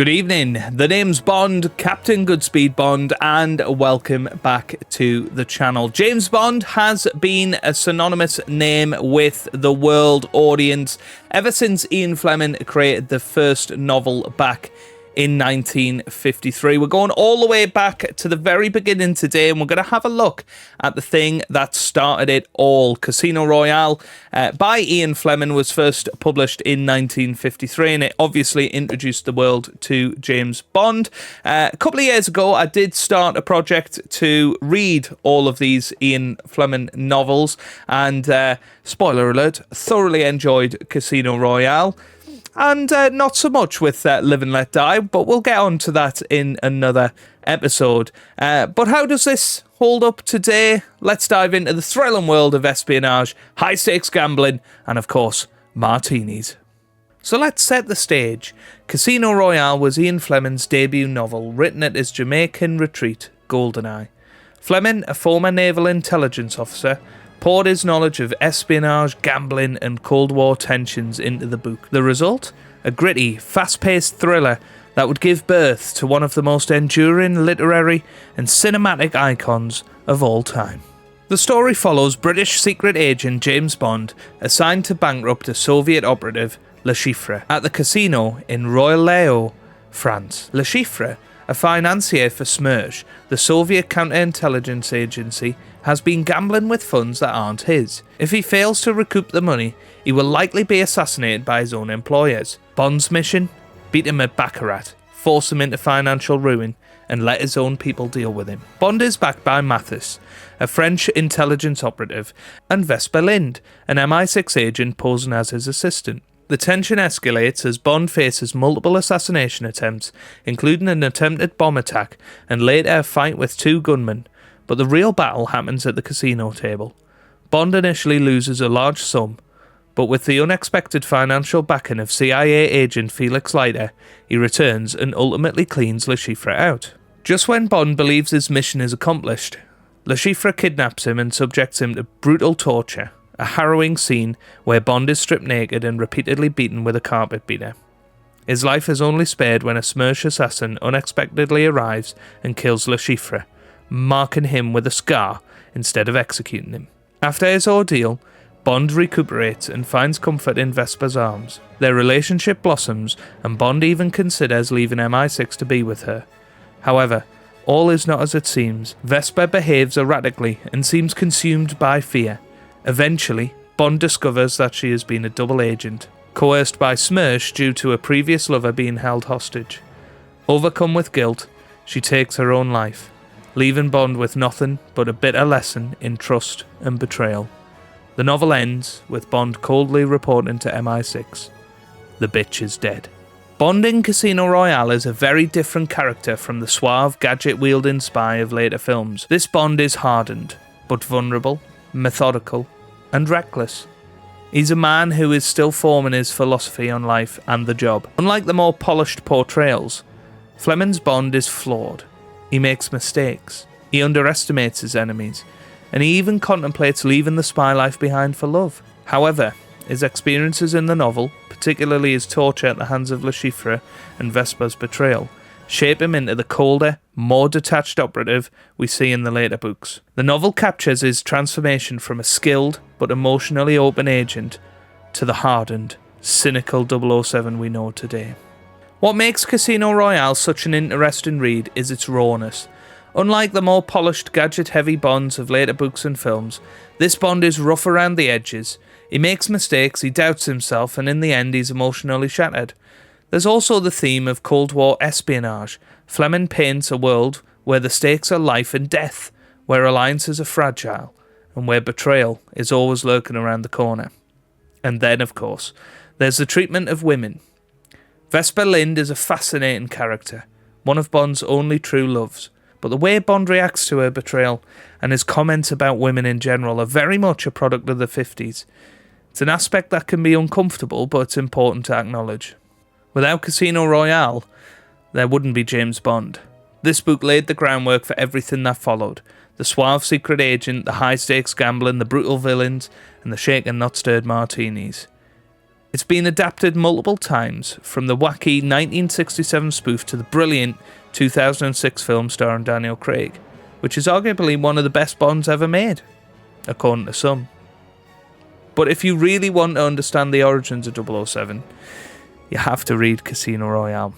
Good evening, the name's Bond, Captain Goodspeed Bond, and welcome back to the channel. James Bond has been a synonymous name with the world audience ever since Ian Fleming created the first novel back in 1953. We're going all the way back to the very beginning today, and we're going to have a look at the thing that started it all. Casino Royale by Ian Fleming was first published in 1953, and it obviously introduced the world to James Bond. A couple of years ago, I did start a project to read all of these Ian Fleming novels, and spoiler alert, thoroughly enjoyed Casino Royale. And not so much with Live and Let Die, but we'll get on to that in another episode. But how does this hold up today? Let's dive into the thrilling world of espionage, high-stakes gambling, and of course, martinis. So let's set the stage. Casino Royale was Ian Fleming's debut novel, written at his Jamaican retreat, Goldeneye. Fleming, a former naval intelligence officer, poured his knowledge of espionage, gambling, and Cold War tensions into the book. The result? A gritty, fast-paced thriller that would give birth to one of the most enduring literary and cinematic icons of all time. The story follows British secret agent James Bond, assigned to bankrupt a Soviet operative, Le Chiffre, at the casino in Royale, France. Le Chiffre, a financier for Smersh, the Soviet counterintelligence agency, has been gambling with funds that aren't his. If he fails to recoup the money, he will likely be assassinated by his own employers. Bond's mission? Beat him at baccarat, force him into financial ruin, and let his own people deal with him. Bond is backed by Mathis, a French intelligence operative, and Vesper Lind, an MI6 agent posing as his assistant. The tension escalates as Bond faces multiple assassination attempts, including an attempted bomb attack and later a fight with two gunmen. But the real battle happens at the casino table. Bond initially loses a large sum, but with the unexpected financial backing of CIA agent Felix Leiter, he returns and ultimately cleans Le Chiffre out. Just when Bond believes his mission is accomplished, Le Chiffre kidnaps him and subjects him to brutal torture, a harrowing scene where Bond is stripped naked and repeatedly beaten with a carpet beater. His life is only spared when a Smersh assassin unexpectedly arrives and kills Le Chiffre, marking him with a scar instead of executing him. After his ordeal, Bond recuperates and finds comfort in Vesper's arms. Their relationship blossoms, and Bond even considers leaving MI6 to be with her. However, all is not as it seems. Vesper behaves erratically and seems consumed by fear. Eventually, Bond discovers that she has been a double agent, coerced by Smersh due to a previous lover being held hostage. Overcome with guilt, she takes her own life, leaving Bond with nothing but a bitter lesson in trust and betrayal. The novel ends with Bond coldly reporting to MI6, "The bitch is dead." Bond in Casino Royale is a very different character from the suave, gadget-wielding spy of later films. This Bond is hardened, but vulnerable, methodical, and reckless. He's a man who is still forming his philosophy on life and the job. Unlike the more polished portrayals, Fleming's Bond is flawed. He makes mistakes, he underestimates his enemies, and he even contemplates leaving the spy life behind for love. However, his experiences in the novel, particularly his torture at the hands of Le Chiffre and Vesper's betrayal, shape him into the colder, more detached operative we see in the later books. The novel captures his transformation from a skilled but emotionally open agent to the hardened, cynical 007 we know today. What makes Casino Royale such an interesting read is its rawness. Unlike the more polished, gadget-heavy Bonds of later books and films, this Bond is rough around the edges. He makes mistakes, he doubts himself, and in the end he's emotionally shattered. There's also the theme of Cold War espionage. Fleming paints a world where the stakes are life and death, where alliances are fragile, and where betrayal is always lurking around the corner. And then, of course, there's the treatment of women. Vesper Lind is a fascinating character, one of Bond's only true loves, but the way Bond reacts to her betrayal and his comments about women in general are very much a product of the 50s. It's an aspect that can be uncomfortable, but it's important to acknowledge. Without Casino Royale, there wouldn't be James Bond. This book laid the groundwork for everything that followed. The suave secret agent, the high-stakes gambling, the brutal villains, and the shaken not stirred martinis. It's been adapted multiple times, from the wacky 1967 spoof to the brilliant 2006 film starring Daniel Craig, which is arguably one of the best Bonds ever made, according to some. But if you really want to understand the origins of 007, you have to read Casino Royale.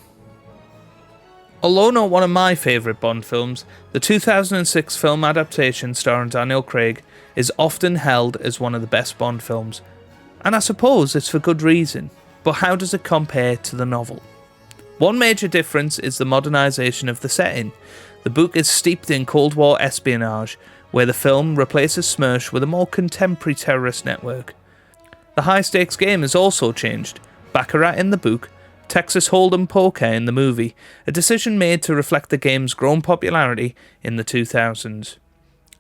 Although not one of my favourite Bond films, the 2006 film adaptation starring Daniel Craig is often held as one of the best Bond films, and I suppose it's for good reason. But how does it compare to the novel? One major difference is the modernisation of the setting. The book is steeped in Cold War espionage, where the film replaces SMERSH with a more contemporary terrorist network. The high-stakes game is also changed. Baccarat in the book, Texas Hold'em poker in the movie, a decision made to reflect the game's growing popularity in the 2000s.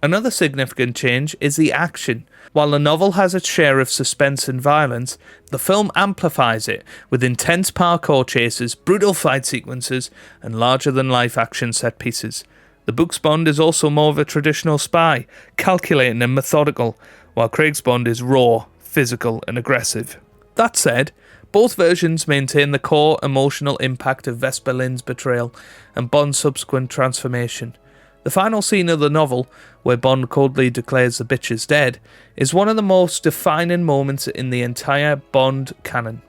Another significant change is the action. While the novel has its share of suspense and violence, the film amplifies it with intense parkour chases, brutal fight sequences, and larger-than-life action set pieces. The book's Bond is also more of a traditional spy, calculating and methodical, while Craig's Bond is raw, physical, and aggressive. That said, both versions maintain the core emotional impact of Vesper Lynd's betrayal and Bond's subsequent transformation. The final scene of the novel, where Bond coldly declares the bitch is dead, is one of the most defining moments in the entire Bond canon.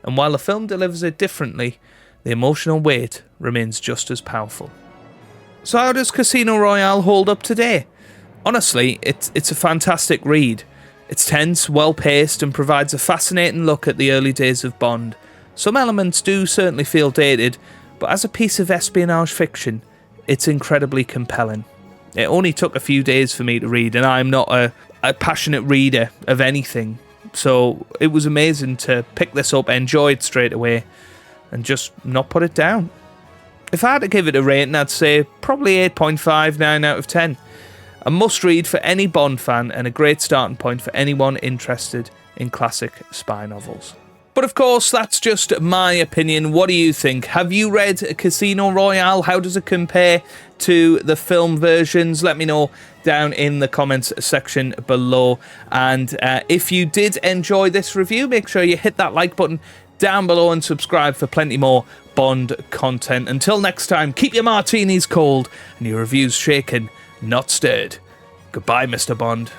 And while the film delivers it differently, the emotional weight remains just as powerful. So how does Casino Royale hold up today? Honestly, it's a fantastic read. It's tense, well-paced, and provides a fascinating look at the early days of Bond. Some elements do certainly feel dated, but as a piece of espionage fiction, it's incredibly compelling. It only took a few days for me to read, and I'm not a passionate reader of anything, so it was amazing to pick this up, enjoy it straight away, and just not put it down. If I had to give it a rating, I'd say probably 8.5, 9 out of 10. A must-read for any Bond fan and a great starting point for anyone interested in classic spy novels. But of course, that's just my opinion. What do you think? Have you read Casino Royale? How does it compare to the film versions? Let me know down in the comments section below. And if you did enjoy this review, make sure you hit that like button down below and subscribe for plenty more Bond content. Until next time, keep your martinis cold and your reviews shaken, not stirred. Goodbye, Mr. Bond.